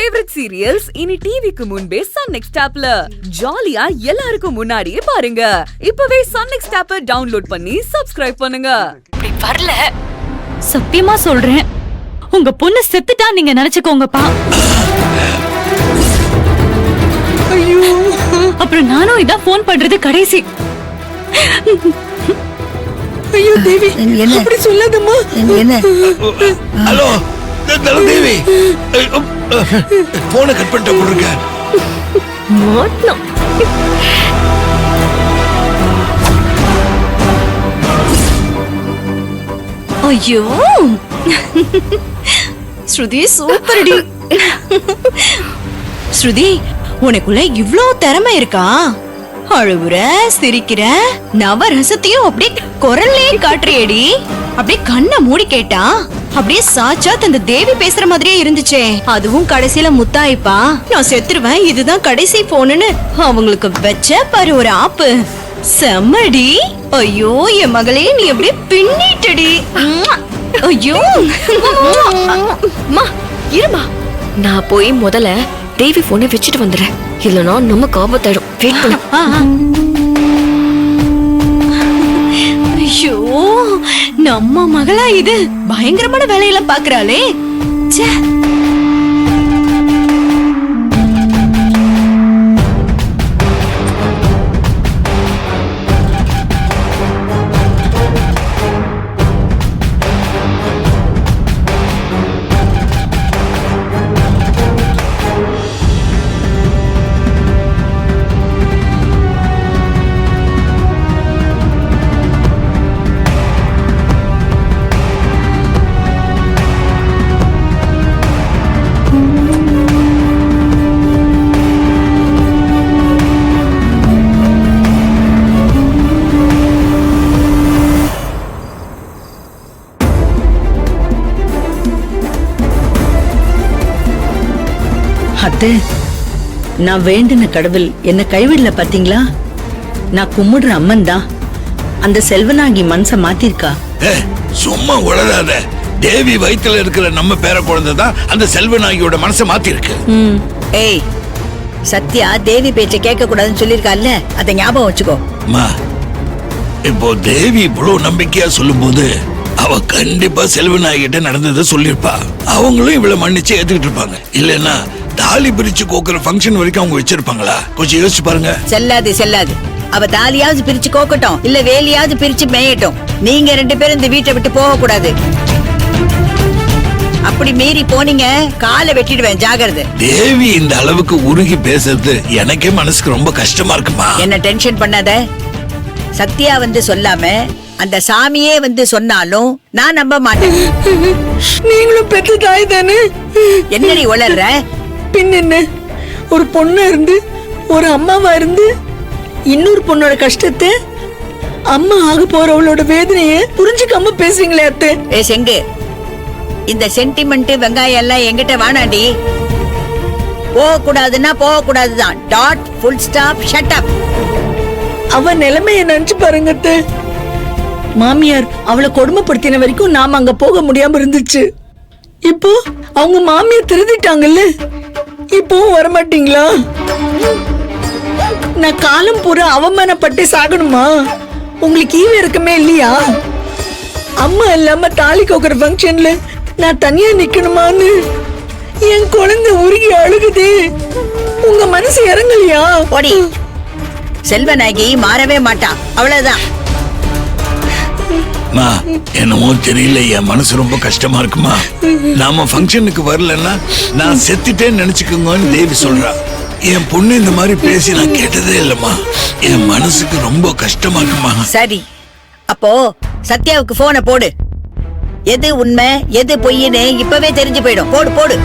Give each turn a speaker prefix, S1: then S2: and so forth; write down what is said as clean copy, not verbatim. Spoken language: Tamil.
S1: ஃபேவரட் சீரியல்ஸ் இனி டிவிக்கு முன்பே சன் நெக்ஸ்ட் ஆப்ல ஜாலியா எல்லாருக்கும் முன்னாடியே பாருங்க. இப்பவே சன் நெக்ஸ்ட் ஆப்பை டவுன்லோட் பண்ணி சப்ஸ்கிரைப் பண்ணுங்க.
S2: இப்படி வரல சத்தியமா சொல்றேன், உங்க பொண்ணு செத்துட்டா நீங்க நினைச்சுக்கோங்கப்பா. ஐயோ, அப்புறம் நானும் இதான் போன் பண்றது கடைசி.
S3: ஐயோ தேவி, அப்படி சொல்லாதம்மா.
S4: என்ன?
S5: ஹலோ தேவி, போனை கட் பண்ணிட்டு போடுங்க.
S2: மாட்டோம். ஐயோ ஸ்ருதி, சூப்பர் டி. ஸ்ருதி, உனக்குள்ள இவ்ளோ திறமை இருக்கா? அழுகுற, சிரிக்கிற, நவரசத்தையும் அப்படியே குரல்லே காட்டுறியடி. அப்படியே கண்ணை மூடி கேட்டா அப்படியே சாச்சா தந்த தேவி பேசுற மாதிரியே இருந்துச்சே. அதுவும் கடைசியில முத்தாயிப்பா நான் செத்துருவேன், இதுதான் கடைசி போனுன்னு அவங்களுக்கு வச்ச பாரு ஒரு ஆப்பு. செம்மடி. ஐயோ என் மகளே, நீ அப்படியே பின்னிட்டடி. ஐயோ
S6: இருமா, நான் போய் முதல்ல தேவி போனை வச்சுட்டு வந்துடுறேன். இல்லனா நமக்கு ஆபத்தாயிடும். வெயிட் பண்ணு.
S2: ஐயோ, நம்ம மகளா இது? பயங்கரமான வேலையெல்லாம் பாக்குறாளே. ச்சே.
S3: அத்தை, நான் வேண்டின கடவுள் என்ன கைவிடல பாத்தீங்களா? நான் கும்பிடுற அம்மன் தான் அந்த செல்வனாகி மனச மாத்திருக்கா.
S5: சும்மா உளறாத. தேவி வயித்துல இருக்கிற நம்ம பேர குழந்தை தான் அந்த செல்வனாகியோட மனசை மாத்தி இருக்கு.
S4: ஏய், சத்யா தேவி பேச்ச கேட்க கூடாதுன்னு சொல்லிருக்கால, அத ஞாபகம் வச்சுக்கோ.
S5: இப்போ தேவி இவ்வளவு நம்பிக்கையா சொல்லும் போது அவ கண்டிப்பா செல்வநாயகிட்ட நடந்ததை சொல்லிருப்பா. அவங்களும் இவ்வளவு மன்னிச்சு ஏத்துக்கிட்டு இருப்பாங்க. இல்லன்னா தாலி பிரிச்சு கோக்குற ஃபங்க்ஷன் வரைக்கும் அவங்க வச்சிருப்பாங்களா? கொஞ்சம் யோசிச்சு பாருங்க.
S4: செல்லாது. அவ தாலியாவது பிரிச்சு கோக்கட்டும், இல்ல வேலியாவது பிரிச்சு மேயட்டும். நீங்க 2 பேரும் இந்த வீட்டை விட்டு போக கூடாது. அப்படி மீறி போனீங்க காலை வெட்டிடுவேன், ஜாகிரதை.
S5: தேவி இந்த அளவுக்கு உருகி பேசுறது எனக்கே மனசுக்கு ரொம்ப கஷ்டமா இருக்குமா.
S4: என்ன டென்ஷன் பண்ணாத. சத்யா வந்து சொல்லாம அந்த சாமியே வந்து சொன்னாலும் நான் நம்ப மாட்டேன்.
S3: நீங்களும் பெற்ற தாய் தானே?
S4: என்னடி உளர்ற?
S3: பின்ன ஒரு பொண்ணு இருந்து ஒரு அம்மாவா இருந்து இன்னொரு பொண்ணோட கஷ்டத்தை, அம்மா ஆக போறவளோட வேதனைய புரிஞ்சுக்காம பேசுறீங்களே அத்தை.
S4: ஏ செங்கு, இந்த சென்டிமெண்ட் வெங்காயம் எல்லாம் எங்கிட்ட வானாண்டி. போக கூடாதுன்னா போக கூடாதுதான். Dot, full stop, shut up.
S3: அவ நிலைமைய நினைச்சு பாருங்க அத்தை. மாமியார் அவளை கொடுமைப்படுத்தின வரைக்கும் நாம அங்க போக முடியாம இருந்துச்சு. இப்போ அவங்க மாமியார் திருதிட்டாங்கல்ல, இப்போ வரமாட்டீங்களா? நான் காலம் பூரா அவமானப்பட்டு சாகணுமா? உங்களுக்கு ஈவு இருக்கமே இல்லையா? அம்மா இல்லாம தாலி கோக்குற ஃபங்க்ஷன்ல நான் தனியா நிக்கணுமான்னு என் குழந்தை உருகி அழுகுதே. உங்க மனசு இறங்கலையா?
S4: ஓடி. செல்வநாயகி மாறவே மாட்டா, அவ்வளவுதான்.
S5: என்னமோ தெரியல, என் மனசு ரொம்ப கஷ்டமா இருக்குமா. நாம ஃபங்க்ஷனுக்கு வரலன்னா நான் செத்துட்டேன்னு நினைச்சுக்கோங்கன்னு தேவி சொல்றா. என் பொண்ணு இந்த மாதிரி பேசி நான் கேட்டதே இல்லம்மா. என் மனசுக்கு ரொம்ப கஷ்டமா இருக்குமா.
S4: சரி, அப்போ சத்யாவுக்கு போனை போடு. எது உண்மை எது பொய்ன்னு இப்பவே தெரிஞ்சு போயிடும். போடு.